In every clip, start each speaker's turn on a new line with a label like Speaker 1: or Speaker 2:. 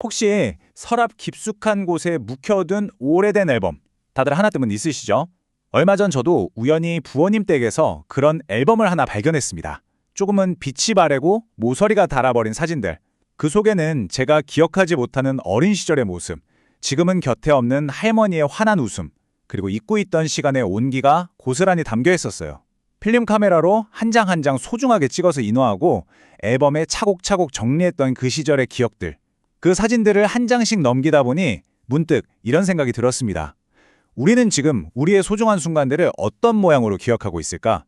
Speaker 1: 혹시 서랍 깊숙한 곳에 묵혀둔 오래된 앨범, 다들 하나쯤은 있으시죠? 얼마 전 저도 우연히 부모님 댁에서 그런 앨범을 하나 발견했습니다. 조금은 빛이 바래고 모서리가 닳아버린 사진들. 그 속에는 제가 기억하지 못하는 어린 시절의 모습, 지금은 곁에 없는 할머니의 환한 웃음, 그리고 잊고 있던 시간의 온기가 고스란히 담겨 있었어요. 필름 카메라로 한 장 한 장 소중하게 찍어서 인화하고 앨범에 차곡차곡 정리했던 그 시절의 기억들. 그 사진들을 한 장씩 넘기다 보니 문득 이런 생각이 들었습니다. 우리는 지금 우리의 소중한 순간들을 어떤 모양으로 기억하고 있을까?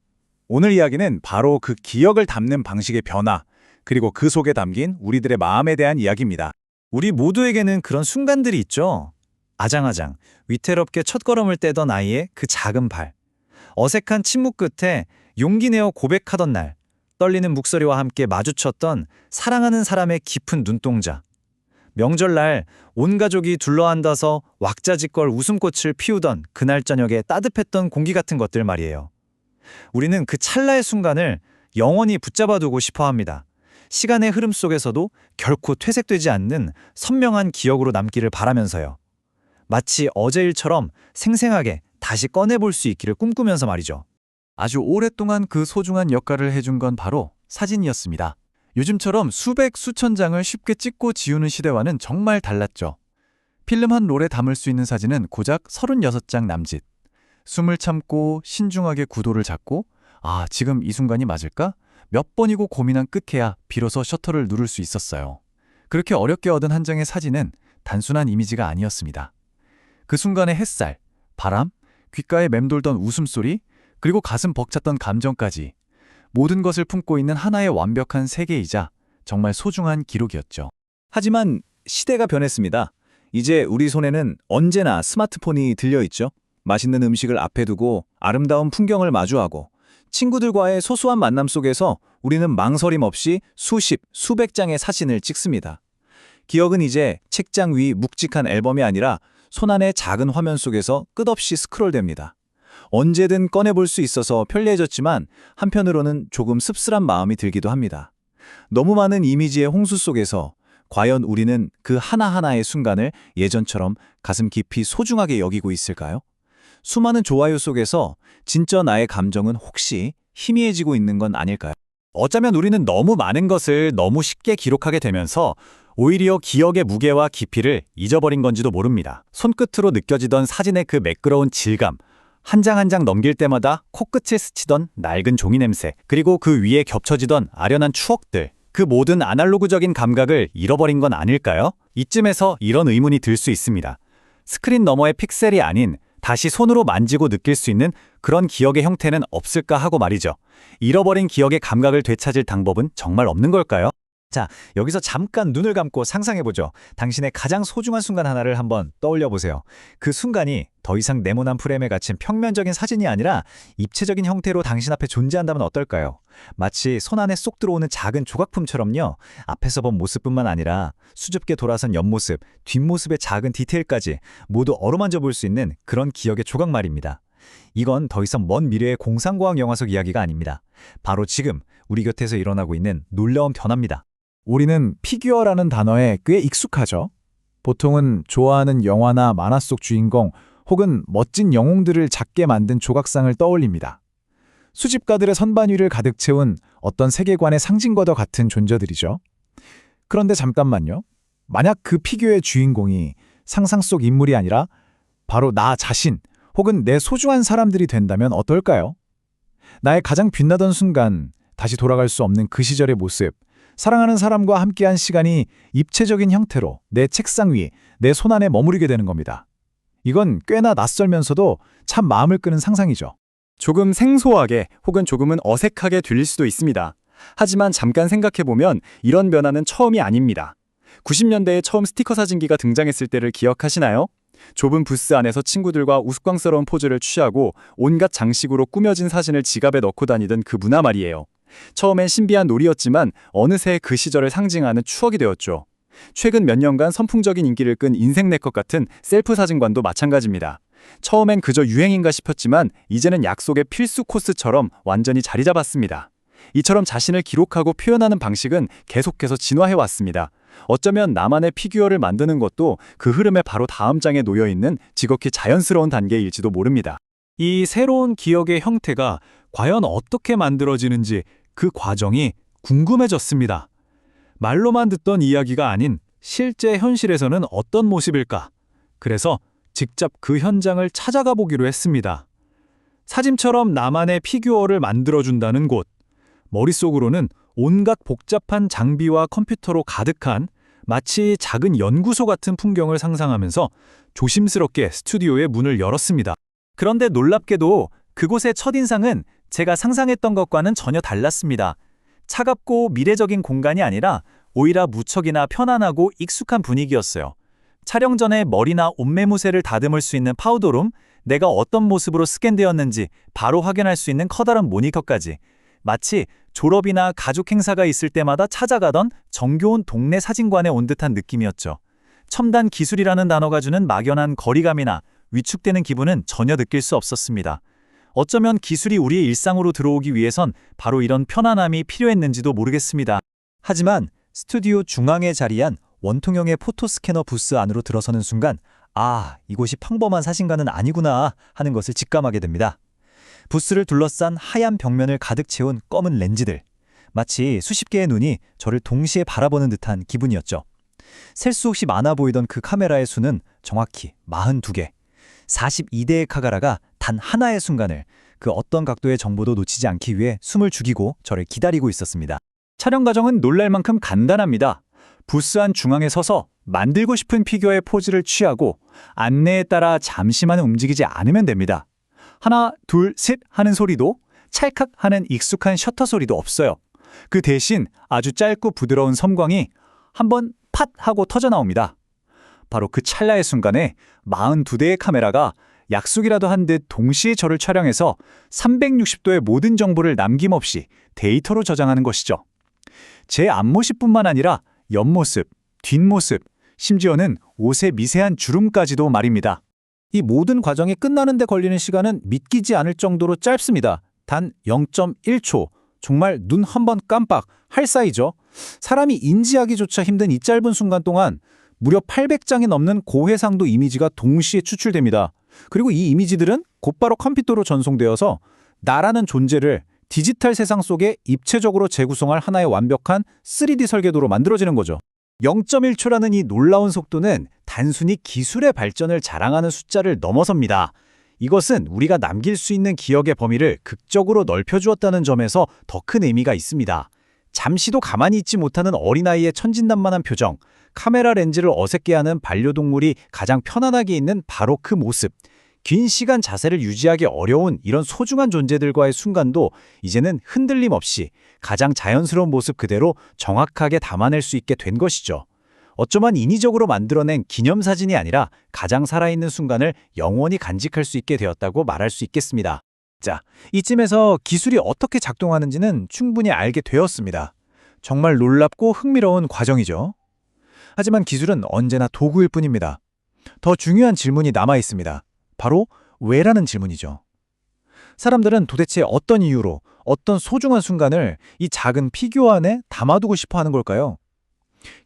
Speaker 1: 오늘 이야기는 바로 그 기억을 담는 방식의 변화, 그리고 그 속에 담긴 우리들의 마음에 대한 이야기입니다.
Speaker 2: 우리 모두에게는 그런 순간들이 있죠. 아장아장, 위태롭게 첫걸음을 떼던 아이의 그 작은 발. 어색한 침묵 끝에 용기 내어 고백하던 날. 떨리는 목소리와 함께 마주쳤던 사랑하는 사람의 깊은 눈동자. 명절날 온 가족이 둘러앉아서 왁자지껄 웃음꽃을 피우던 그날 저녁에 따뜻했던 공기 같은 것들 말이에요. 우리는 그 찰나의 순간을 영원히 붙잡아두고 싶어 합니다. 시간의 흐름 속에서도 결코 퇴색되지 않는 선명한 기억으로 남기를 바라면서요. 마치 어제 일처럼 생생하게 다시 꺼내볼 수 있기를 꿈꾸면서 말이죠.
Speaker 3: 아주 오랫동안 그 소중한 역할을 해준 건 바로 사진이었습니다. 요즘처럼 수백, 수천 장을 쉽게 찍고 지우는 시대와는 정말 달랐죠. 필름 한 롤에 담을 수 있는 사진은 고작 36장 남짓. 숨을 참고 신중하게 구도를 잡고 지금 이 순간이 맞을까? 몇 번이고 고민한 끝에야 비로소 셔터를 누를 수 있었어요. 그렇게 어렵게 얻은 한 장의 사진은 단순한 이미지가 아니었습니다. 그 순간의 햇살, 바람, 귓가에 맴돌던 웃음소리, 그리고 가슴 벅찼던 감정까지 모든 것을 품고 있는 하나의 완벽한 세계이자 정말 소중한 기록이었죠.
Speaker 2: 하지만 시대가 변했습니다. 이제 우리 손에는 언제나 스마트폰이 들려있죠. 맛있는 음식을 앞에 두고 아름다운 풍경을 마주하고 친구들과의 소소한 만남 속에서 우리는 망설임 없이 수십, 수백 장의 사진을 찍습니다. 기억은 이제 책장 위 묵직한 앨범이 아니라 손안의 작은 화면 속에서 끝없이 스크롤됩니다. 언제든 꺼내볼 수 있어서 편리해졌지만 한편으로는 조금 씁쓸한 마음이 들기도 합니다. 너무 많은 이미지의 홍수 속에서 과연 우리는 그 하나하나의 순간을 예전처럼 가슴 깊이 소중하게 여기고 있을까요? 수많은 좋아요 속에서 진짜 나의 감정은 혹시 희미해지고 있는 건 아닐까요?
Speaker 1: 어쩌면 우리는 너무 많은 것을 너무 쉽게 기록하게 되면서 오히려 기억의 무게와 깊이를 잊어버린 건지도 모릅니다. 손끝으로 느껴지던 사진의 그 매끄러운 질감, 한 장 한 장 넘길 때마다 코끝을 스치던 낡은 종이 냄새, 그리고 그 위에 겹쳐지던 아련한 추억들, 그 모든 아날로그적인 감각을 잃어버린 건 아닐까요? 이쯤에서 이런 의문이 들 수 있습니다. 스크린 너머의 픽셀이 아닌 다시 손으로 만지고 느낄 수 있는 그런 기억의 형태는 없을까 하고 말이죠. 잃어버린 기억의 감각을 되찾을 방법은 정말 없는 걸까요?
Speaker 2: 자, 여기서 잠깐 눈을 감고 상상해보죠. 당신의 가장 소중한 순간 하나를 한번 떠올려보세요. 그 순간이 더 이상 네모난 프레임에 갇힌 평면적인 사진이 아니라 입체적인 형태로 당신 앞에 존재한다면 어떨까요? 마치 손 안에 쏙 들어오는 작은 조각품처럼요. 앞에서 본 모습뿐만 아니라 수줍게 돌아선 옆모습, 뒷모습의 작은 디테일까지 모두 어루만져 볼 수 있는 그런 기억의 조각 말입니다. 이건 더 이상 먼 미래의 공상과학 영화 속 이야기가 아닙니다. 바로 지금 우리 곁에서 일어나고 있는 놀라운 변화입니다.
Speaker 4: 우리는 피규어라는 단어에 꽤 익숙하죠. 보통은 좋아하는 영화나 만화 속 주인공 혹은 멋진 영웅들을 작게 만든 조각상을 떠올립니다. 수집가들의 선반 위를 가득 채운 어떤 세계관의 상징과도 같은 존재들이죠. 그런데 잠깐만요. 만약 그 피규어의 주인공이 상상 속 인물이 아니라 바로 나 자신 혹은 내 소중한 사람들이 된다면 어떨까요? 나의 가장 빛나던 순간, 다시 돌아갈 수 없는 그 시절의 모습, 사랑하는 사람과 함께한 시간이 입체적인 형태로 내 책상 위, 내 손안에 머무르게 되는 겁니다. 이건 꽤나 낯설면서도 참 마음을 끄는 상상이죠.
Speaker 5: 조금 생소하게 혹은 조금은 어색하게 들릴 수도 있습니다. 하지만 잠깐 생각해보면 이런 변화는 처음이 아닙니다. 90년대에 처음 스티커 사진기가 등장했을 때를 기억하시나요? 좁은 부스 안에서 친구들과 우스꽝스러운 포즈를 취하고 온갖 장식으로 꾸며진 사진을 지갑에 넣고 다니던 그 문화 말이에요. 처음엔 신비한 놀이였지만 어느새 그 시절을 상징하는 추억이 되었죠. 최근 몇 년간 선풍적인 인기를 끈 인생 네컷 같은 셀프 사진관도 마찬가지입니다. 처음엔 그저 유행인가 싶었지만 이제는 약속의 필수 코스처럼 완전히 자리 잡았습니다. 이처럼 자신을 기록하고 표현하는 방식은 계속해서 진화해왔습니다. 어쩌면 나만의 피규어를 만드는 것도 그 흐름의 바로 다음 장에 놓여 있는 지극히 자연스러운 단계일지도 모릅니다.
Speaker 3: 이 새로운 기억의 형태가 과연 어떻게 만들어지는지 그 과정이 궁금해졌습니다. 말로만 듣던 이야기가 아닌 실제 현실에서는 어떤 모습일까? 그래서 직접 그 현장을 찾아가 보기로 했습니다. 사진처럼 나만의 피규어를 만들어준다는 곳. 머릿속으로는 온갖 복잡한 장비와 컴퓨터로 가득한 마치 작은 연구소 같은 풍경을 상상하면서 조심스럽게 스튜디오의 문을 열었습니다.
Speaker 2: 그런데 놀랍게도 그곳의 첫인상은 제가 상상했던 것과는 전혀 달랐습니다. 차갑고 미래적인 공간이 아니라 오히려 무척이나 편안하고 익숙한 분위기였어요. 촬영 전에 머리나 옷매무새를 다듬을 수 있는 파우더룸, 내가 어떤 모습으로 스캔되었는지 바로 확인할 수 있는 커다란 모니터까지, 마치 졸업이나 가족 행사가 있을 때마다 찾아가던 정겨운 동네 사진관에 온 듯한 느낌이었죠. 첨단 기술이라는 단어가 주는 막연한 거리감이나 위축되는 기분은 전혀 느낄 수 없었습니다. 어쩌면 기술이 우리의 일상으로 들어오기 위해선 바로 이런 편안함이 필요했는지도 모르겠습니다. 하지만 스튜디오 중앙에 자리한 원통형의 포토 스캐너 부스 안으로 들어서는 순간 이곳이 평범한 사진관은 아니구나 하는 것을 직감하게 됩니다. 부스를 둘러싼 하얀 벽면을 가득 채운 검은 렌즈들. 마치 수십 개의 눈이 저를 동시에 바라보는 듯한 기분이었죠. 셀 수 없이 많아 보이던 그 카메라의 수는 정확히 42개. 42대의 카메라가 단 하나의 순간을 그 어떤 각도의 정보도 놓치지 않기 위해 숨을 죽이고 저를 기다리고 있었습니다. 촬영 과정은 놀랄 만큼 간단합니다. 부스 안 중앙에 서서 만들고 싶은 피규어의 포즈를 취하고 안내에 따라 잠시만 움직이지 않으면 됩니다. 하나, 둘, 셋 하는 소리도 찰칵 하는 익숙한 셔터 소리도 없어요. 그 대신 아주 짧고 부드러운 섬광이 한번 팟 하고 터져 나옵니다. 바로 그 찰나의 순간에 42대의 카메라가 약속이라도 한 듯 동시에 저를 촬영해서 360도의 모든 정보를 남김없이 데이터로 저장하는 것이죠. 제 앞모습뿐만 아니라 옆모습, 뒷모습, 심지어는 옷의 미세한 주름까지도 말입니다. 이 모든 과정이 끝나는 데 걸리는 시간은 믿기지 않을 정도로 짧습니다. 단 0.1초. 정말 눈 한 번 깜빡 할 사이죠. 사람이 인지하기조차 힘든 이 짧은 순간 동안 무려 800장이 넘는 고해상도 이미지가 동시에 추출됩니다. 그리고 이 이미지들은 곧바로 컴퓨터로 전송되어서 나라는 존재를 디지털 세상 속에 입체적으로 재구성할 하나의 완벽한 3D 설계도로 만들어지는 거죠. 0.1초라는 이 놀라운 속도는 단순히 기술의 발전을 자랑하는 숫자를 넘어섭니다. 이것은 우리가 남길 수 있는 기억의 범위를 극적으로 넓혀주었다는 점에서 더 큰 의미가 있습니다. 잠시도 가만히 있지 못하는 어린아이의 천진난만한 표정, 카메라 렌즈를 어색게 하는 반려동물이 가장 편안하게 있는 바로 그 모습, 긴 시간 자세를 유지하기 어려운 이런 소중한 존재들과의 순간도 이제는 흔들림 없이 가장 자연스러운 모습 그대로 정확하게 담아낼 수 있게 된 것이죠. 어쩌면 인위적으로 만들어낸 기념사진이 아니라 가장 살아있는 순간을 영원히 간직할 수 있게 되었다고 말할 수 있겠습니다. 자, 이쯤에서 기술이 어떻게 작동하는지는 충분히 알게 되었습니다. 정말 놀랍고 흥미로운 과정이죠. 하지만 기술은 언제나 도구일 뿐입니다. 더 중요한 질문이 남아 있습니다. 바로 왜라는 질문이죠. 사람들은 도대체 어떤 이유로 어떤 소중한 순간을 이 작은 피규어 안에 담아두고 싶어 하는 걸까요?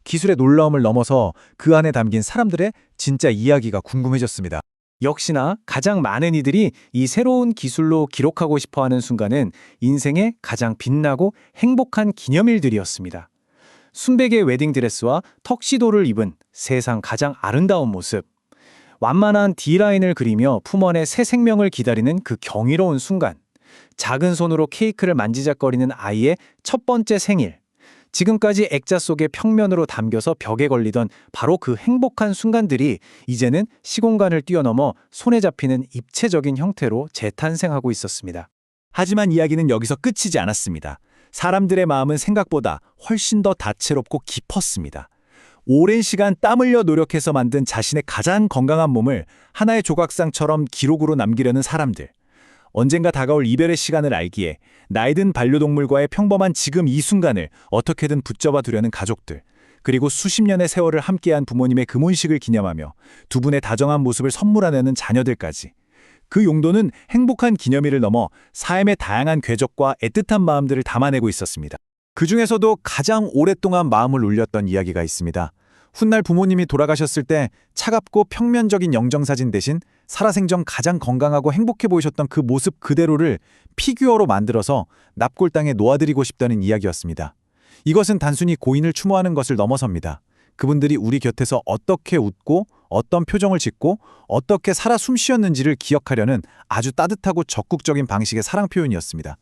Speaker 2: 기술의 놀라움을 넘어서 그 안에 담긴 사람들의 진짜 이야기가 궁금해졌습니다. 역시나 가장 많은 이들이 이 새로운 기술로 기록하고 싶어하는 순간은 인생의 가장 빛나고 행복한 기념일들이었습니다. 순백의 웨딩드레스와 턱시도를 입은 세상 가장 아름다운 모습, 완만한 D라인을 그리며 품안에 새 생명을 기다리는 그 경이로운 순간, 작은 손으로 케이크를 만지작거리는 아이의 첫 번째 생일, 지금까지 액자 속의 평면으로 담겨서 벽에 걸리던 바로 그 행복한 순간들이 이제는 시공간을 뛰어넘어 손에 잡히는 입체적인 형태로 재탄생하고 있었습니다. 하지만 이야기는 여기서 끝이지 않았습니다. 사람들의 마음은 생각보다 훨씬 더 다채롭고 깊었습니다. 오랜 시간 땀 흘려 노력해서 만든 자신의 가장 건강한 몸을 하나의 조각상처럼 기록으로 남기려는 사람들. 언젠가 다가올 이별의 시간을 알기에 나이든 반려동물과의 평범한 지금 이 순간을 어떻게든 붙잡아 두려는 가족들, 그리고 수십 년의 세월을 함께한 부모님의 금혼식을 기념하며 두 분의 다정한 모습을 선물하려는 자녀들까지. 그 용도는 행복한 기념일을 넘어 삶의 다양한 궤적과 애틋한 마음들을 담아내고 있었습니다.
Speaker 4: 그 중에서도 가장 오랫동안 마음을 울렸던 이야기가 있습니다. 훗날 부모님이 돌아가셨을 때 차갑고 평면적인 영정사진 대신 살아생전 가장 건강하고 행복해 보이셨던 그 모습 그대로를 피규어로 만들어서 납골당에 놓아드리고 싶다는 이야기였습니다. 이것은 단순히 고인을 추모하는 것을 넘어섭니다. 그분들이 우리 곁에서 어떻게 웃고 어떤 표정을 짓고 어떻게 살아 숨쉬었는지를 기억하려는 아주 따뜻하고 적극적인 방식의 사랑 표현이었습니다.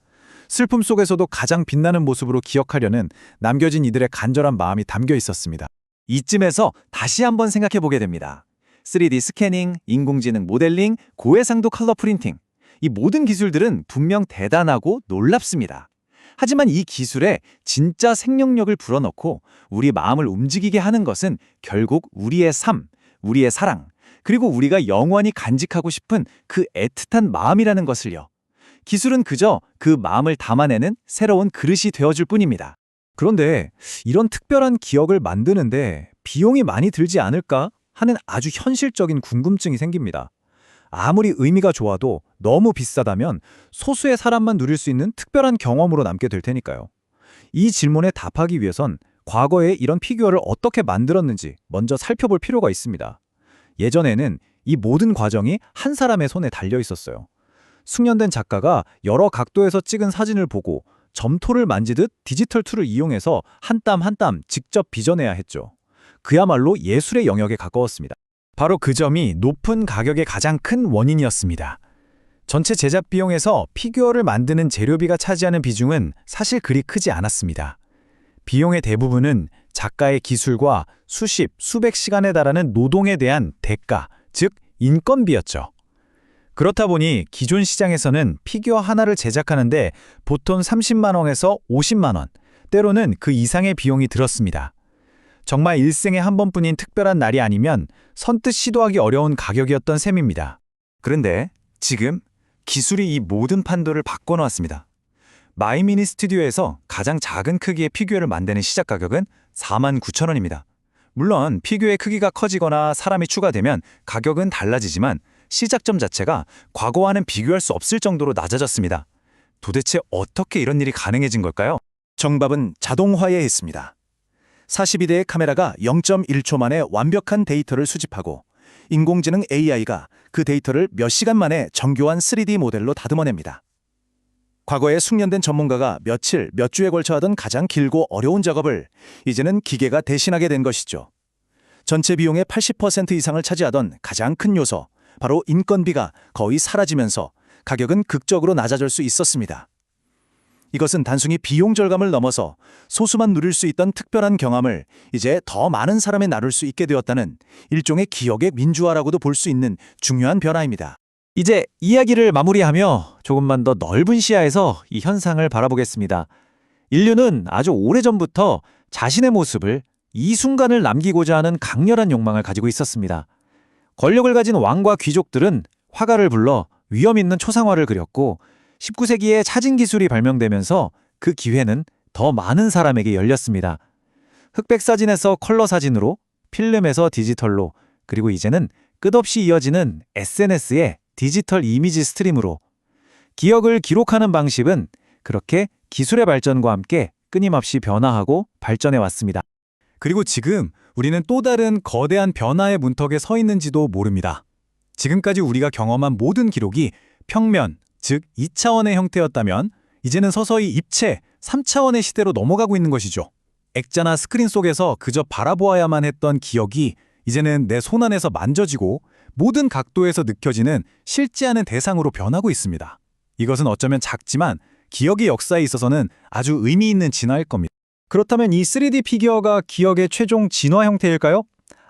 Speaker 4: 슬픔 속에서도 가장 빛나는 모습으로 기억하려는 남겨진 이들의 간절한 마음이 담겨 있었습니다.
Speaker 2: 이쯤에서 다시 한번 생각해 보게 됩니다. 3D 스캐닝, 인공지능 모델링, 고해상도 컬러 프린팅. 이 모든 기술들은 분명 대단하고 놀랍습니다. 하지만 이 기술에 진짜 생명력을 불어넣고 우리 마음을 움직이게 하는 것은 결국 우리의 삶, 우리의 사랑, 그리고 우리가 영원히 간직하고 싶은 그 애틋한 마음이라는 것을요. 기술은 그저 그 마음을 담아내는 새로운 그릇이 되어줄 뿐입니다.
Speaker 4: 그런데 이런 특별한 기억을 만드는데 비용이 많이 들지 않을까 하는 아주 현실적인 궁금증이 생깁니다. 아무리 의미가 좋아도 너무 비싸다면 소수의 사람만 누릴 수 있는 특별한 경험으로 남게 될 테니까요. 이 질문에 답하기 위해선 과거에 이런 피규어를 어떻게 만들었는지 먼저 살펴볼 필요가 있습니다. 예전에는 이 모든 과정이 한 사람의 손에 달려 있었어요. 숙련된 작가가 여러 각도에서 찍은 사진을 보고 점토를 만지듯 디지털 툴을 이용해서 한 땀 한 땀 직접 빚어내야 했죠. 그야말로 예술의 영역에 가까웠습니다. 바로 그 점이 높은 가격의 가장 큰 원인이었습니다. 전체 제작 비용에서 피규어를 만드는 재료비가 차지하는 비중은 사실 그리 크지 않았습니다. 비용의 대부분은 작가의 기술과 수십, 수백 시간에 달하는 노동에 대한 대가, 즉 인건비였죠. 그렇다 보니 기존 시장에서는 피규어 하나를 제작하는데 보통 30만 원에서 50만 원, 때로는 그 이상의 비용이 들었습니다. 정말 일생에 한 번뿐인 특별한 날이 아니면 선뜻 시도하기 어려운 가격이었던 셈입니다.
Speaker 2: 그런데 지금 기술이 이 모든 판도를 바꿔놓았습니다. 마이미니 스튜디오에서 가장 작은 크기의 피규어를 만드는 시작 가격은 49,000원입니다. 물론 피규어의 크기가 커지거나 사람이 추가되면 가격은 달라지지만 시작점 자체가 과거와는 비교할 수 없을 정도로 낮아졌습니다. 도대체 어떻게 이런 일이 가능해진 걸까요?
Speaker 6: 정답은 자동화에 있습니다. 42대의 카메라가 0.1초 만에 완벽한 데이터를 수집하고 인공지능 AI가 그 데이터를 몇 시간 만에 정교한 3D 모델로 다듬어냅니다. 과거에 숙련된 전문가가 며칠, 몇 주에 걸쳐 하던 가장 길고 어려운 작업을 이제는 기계가 대신하게 된 것이죠. 전체 비용의 80% 이상을 차지하던 가장 큰 요소, 바로 인건비가 거의 사라지면서 가격은 극적으로 낮아질 수 있었습니다. 이것은 단순히 비용 절감을 넘어서 소수만 누릴 수 있던 특별한 경험을 이제 더 많은 사람이 나눌 수 있게 되었다는 일종의 기억의 민주화라고도 볼 수 있는 중요한 변화입니다.
Speaker 2: 이제 이야기를 마무리하며 조금만 더 넓은 시야에서 이 현상을 바라보겠습니다. 인류는 아주 오래전부터 자신의 모습을 이 순간을 남기고자 하는 강렬한 욕망을 가지고 있었습니다. 권력을 가진 왕과 귀족들은 화가를 불러 위험 있는 초상화를 그렸고 19세기에 사진 기술이 발명되면서 그 기회는 더 많은 사람에게 열렸습니다. 흑백 사진에서 컬러 사진으로, 필름에서 디지털로, 그리고 이제는 끝없이 이어지는 SNS의 디지털 이미지 스트림으로 기억을 기록하는 방식은 그렇게 기술의 발전과 함께 끊임없이 변화하고 발전해 왔습니다.
Speaker 4: 그리고 지금 우리는 또 다른 거대한 변화의 문턱에 서 있는지도 모릅니다. 지금까지 우리가 경험한 모든 기록이 평면, 즉 2차원의 형태였다면 이제는 서서히 입체, 3차원의 시대로 넘어가고 있는 것이죠. 액자나 스크린 속에서 그저 바라보아야만 했던 기억이 이제는 내 손안에서 만져지고 모든 각도에서 느껴지는 실제하는 대상으로 변하고 있습니다. 이것은 어쩌면 작지만 기억의 역사에 있어서는 아주 의미 있는 진화일 겁니다.
Speaker 5: 그렇다면 이 3D 피규어가 기억의 최종 진화 형태일까요?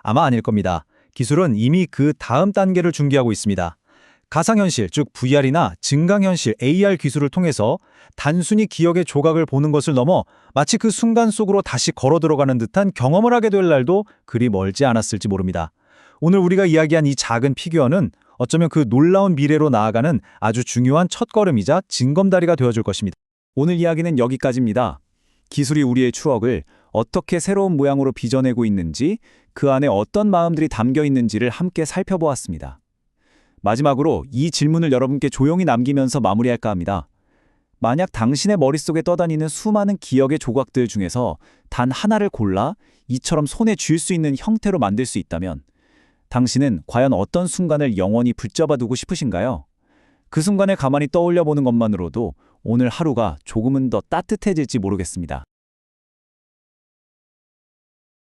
Speaker 5: 아마 아닐 겁니다. 기술은 이미 그 다음 단계를 준비하고 있습니다. 가상현실, 즉 VR이나 증강현실 AR 기술을 통해서 단순히 기억의 조각을 보는 것을 넘어 마치 그 순간 속으로 다시 걸어 들어가는 듯한 경험을 하게 될 날도 그리 멀지 않았을지 모릅니다. 오늘 우리가 이야기한 이 작은 피규어는 어쩌면 그 놀라운 미래로 나아가는 아주 중요한 첫걸음이자 징검다리가 되어줄 것입니다. 오늘 이야기는 여기까지입니다. 기술이 우리의 추억을 어떻게 새로운 모양으로 빚어내고 있는지, 그 안에 어떤 마음들이 담겨 있는지를 함께 살펴보았습니다. 마지막으로 이 질문을 여러분께 조용히 남기면서 마무리할까 합니다.
Speaker 2: 만약 당신의 머릿속에 떠다니는 수많은 기억의 조각들 중에서 단 하나를 골라 이처럼 손에 쥘 수 있는 형태로 만들 수 있다면 당신은 과연 어떤 순간을 영원히 붙잡아 두고 싶으신가요? 그 순간을 가만히 떠올려 보는 것만으로도 오늘 하루가 조금은 더 따뜻해질지 모르겠습니다.